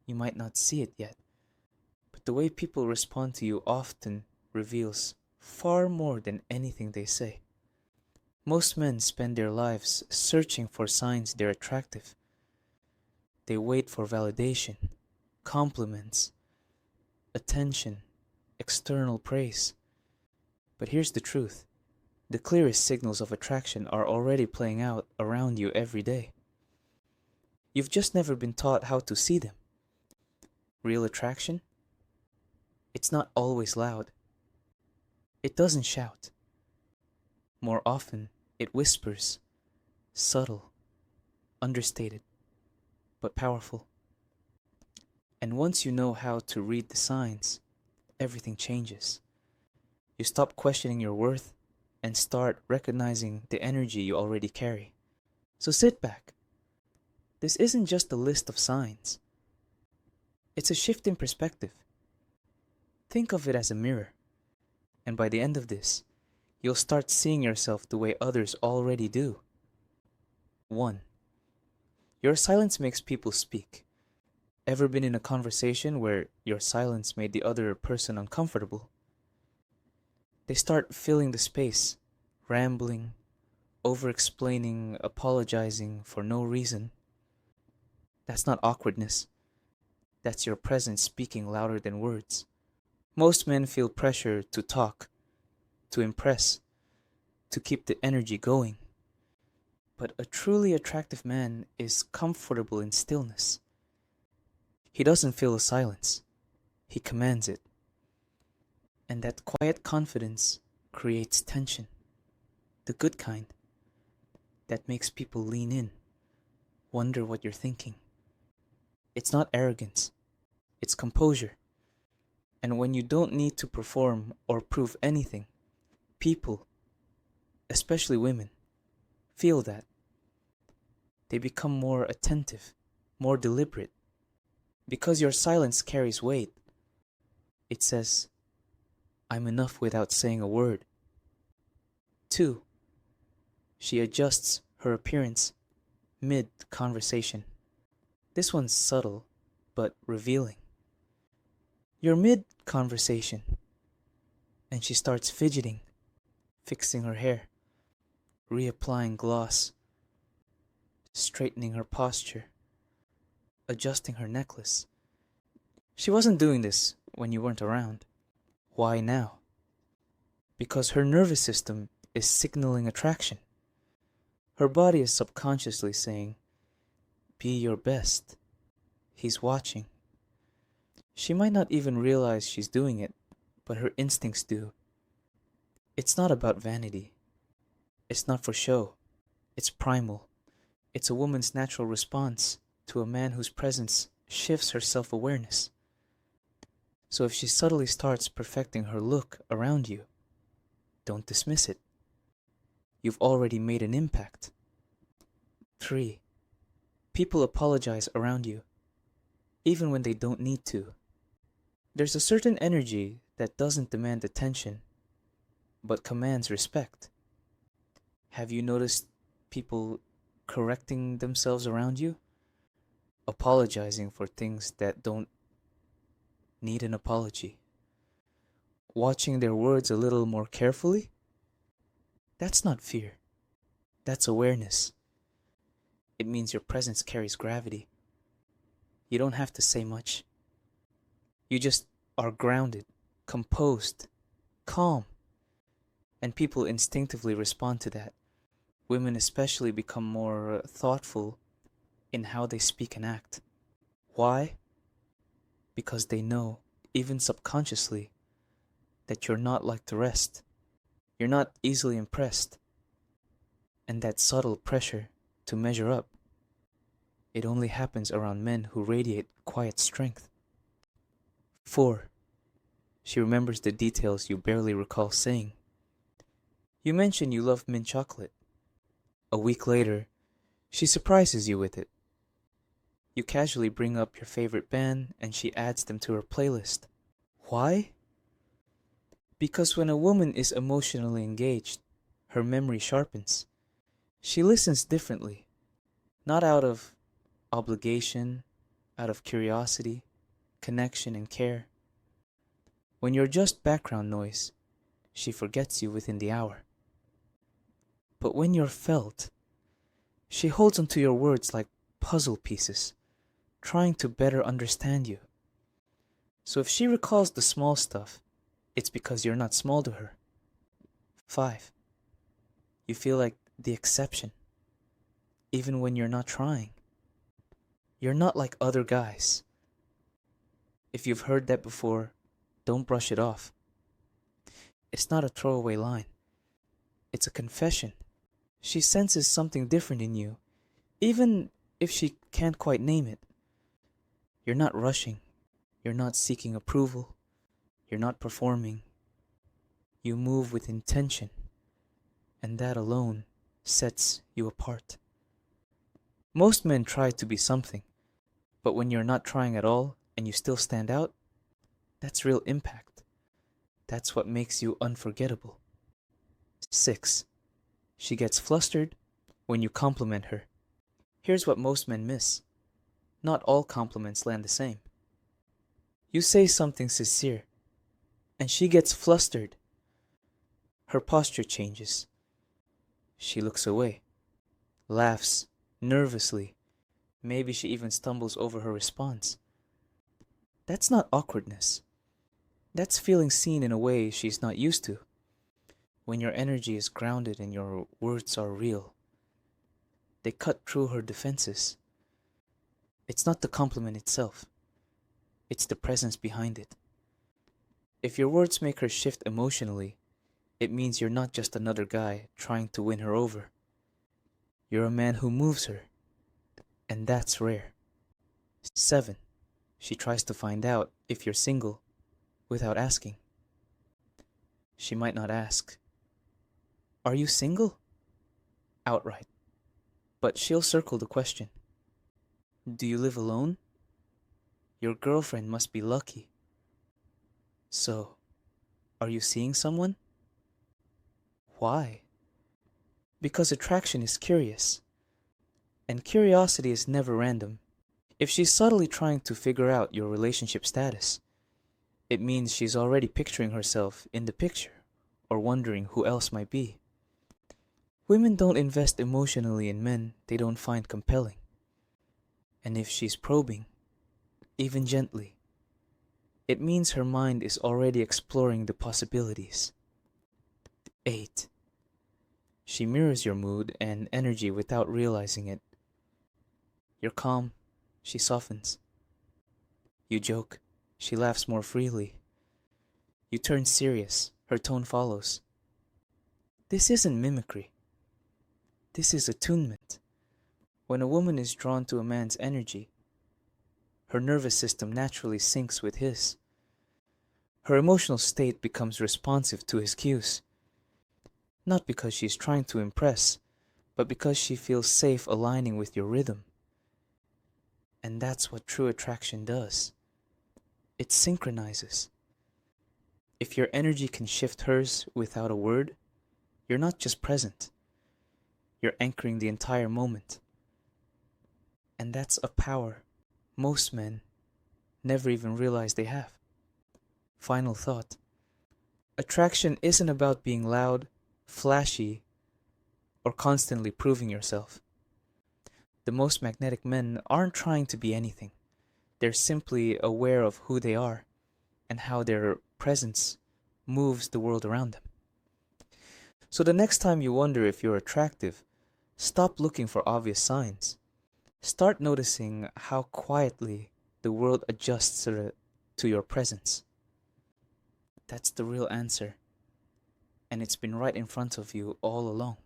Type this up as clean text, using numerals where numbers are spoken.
You might not see it yet, but the way people respond to you often reveals far more than anything they say. Most men spend their lives searching for signs they're attractive. They wait for validation, compliments, attention, external praise. But here's the truth. The clearest signals of attraction are already playing out around you every day. You've just never been taught how to see them. Real attraction? It's not always loud. It doesn't shout. More often, it whispers, subtle, understated, but powerful. And once you know how to read the signs, everything changes. You stop questioning your worth and start recognizing the energy you already carry. So sit back. This isn't just a list of signs. It's a shift in perspective. Think of it as a mirror. And by the end of this, you'll start seeing yourself the way others already do. 1. Your silence makes people speak. Ever been in a conversation where your silence made the other person uncomfortable? They start filling the space, rambling, over-explaining, apologizing for no reason. That's not awkwardness. That's your presence speaking louder than words. Most men feel pressure to talk, to impress, to keep the energy going. But a truly attractive man is comfortable in stillness. He doesn't feel the silence. He commands it. And that quiet confidence creates tension. The good kind. That makes people lean in, wonder what you're thinking. It's not arrogance. It's composure. And when you don't need to perform or prove anything, people, especially women, feel that. They become more attentive, more deliberate. Because your silence carries weight. It says, I'm enough without saying a word. 2. She adjusts her appearance mid-conversation. This one's subtle, but revealing. You're mid-conversation, and she starts fidgeting, fixing her hair, reapplying gloss, straightening her posture, adjusting her necklace. She wasn't doing this when you weren't around. Why now? Because her nervous system is signaling attraction. Her body is subconsciously saying, be your best. He's watching. She might not even realize she's doing it, but her instincts do. It's not about vanity. It's not for show. It's primal. It's a woman's natural response to a man whose presence shifts her self-awareness. So if she subtly starts perfecting her look around you, don't dismiss it. You've already made an impact. 3. People apologize around you, even when they don't need to. There's a certain energy that doesn't demand attention, but commands respect. Have you noticed people correcting themselves around you? Apologizing for things that don't need an apology. Watching their words a little more carefully? That's not fear. That's awareness. It means your presence carries gravity. You don't have to say much. You just are grounded, composed, calm. And people instinctively respond to that. Women especially become more thoughtful in how they speak and act. Why? Because they know, even subconsciously, that you're not like the rest. You're not easily impressed. And that subtle pressure to measure up, it only happens around men who radiate quiet strength. 4. She remembers the details you barely recall saying. You mention you love mint chocolate. A week later, she surprises you with it. You casually bring up your favorite band and she adds them to her playlist. Why? Because when a woman is emotionally engaged, her memory sharpens. She listens differently, not out of obligation, out of curiosity, connection, and care. When you're just background noise, she forgets you within the hour. But when you're felt, she holds onto your words like puzzle pieces, trying to better understand you. So if she recalls the small stuff, it's because you're not small to her. 5. You feel like the exception, even when you're not trying. You're not like other guys. If you've heard that before, don't brush it off. It's not a throwaway line. It's a confession. She senses something different in you, even if she can't quite name it. You're not rushing. You're not seeking approval. You're not performing. You move with intention, and that alone sets you apart. Most men try to be something, but when you're not trying at all and you still stand out, that's real impact. That's what makes you unforgettable. 6. She gets flustered when you compliment her. Here's what most men miss. Not all compliments land the same. You say something sincere, and she gets flustered. Her posture changes. She looks away, laughs nervously. Maybe she even stumbles over her response. That's not awkwardness. That's feeling seen in a way she's not used to. When your energy is grounded and your words are real, they cut through her defenses. It's not the compliment itself. It's the presence behind it. If your words make her shift emotionally, it means you're not just another guy trying to win her over. You're a man who moves her, and that's rare. 7. She tries to find out if you're single without asking. She might not ask, "Are you single?" outright, but she'll circle the question. "Do you live alone? Your girlfriend must be lucky." So, are you seeing someone? Why? Because attraction is curious, and curiosity is never random. If she's subtly trying to figure out your relationship status, it means she's already picturing herself in the picture or wondering who else might be. Women don't invest emotionally in men they don't find compelling. And if she's probing, even gently, it means her mind is already exploring the possibilities. 8. She mirrors your mood and energy without realizing it. You're calm, she softens. You joke, she laughs more freely. You turn serious, her tone follows. This isn't mimicry. This is attunement. When a woman is drawn to a man's energy, her nervous system naturally syncs with his. Her emotional state becomes responsive to his cues. Not because she's trying to impress, but because she feels safe aligning with your rhythm. And that's what true attraction does. It synchronizes. If your energy can shift hers without a word, you're not just present. You're anchoring the entire moment. And that's a power most men never even realize they have. Final thought. Attraction isn't about being loud, flashy, or constantly proving yourself. The most magnetic men aren't trying to be anything. They're simply aware of who they are and how their presence moves the world around them. So the next time you wonder if you're attractive, stop looking for obvious signs. Start noticing how quietly the world adjusts to your presence. That's the real answer. And it's been right in front of you all along.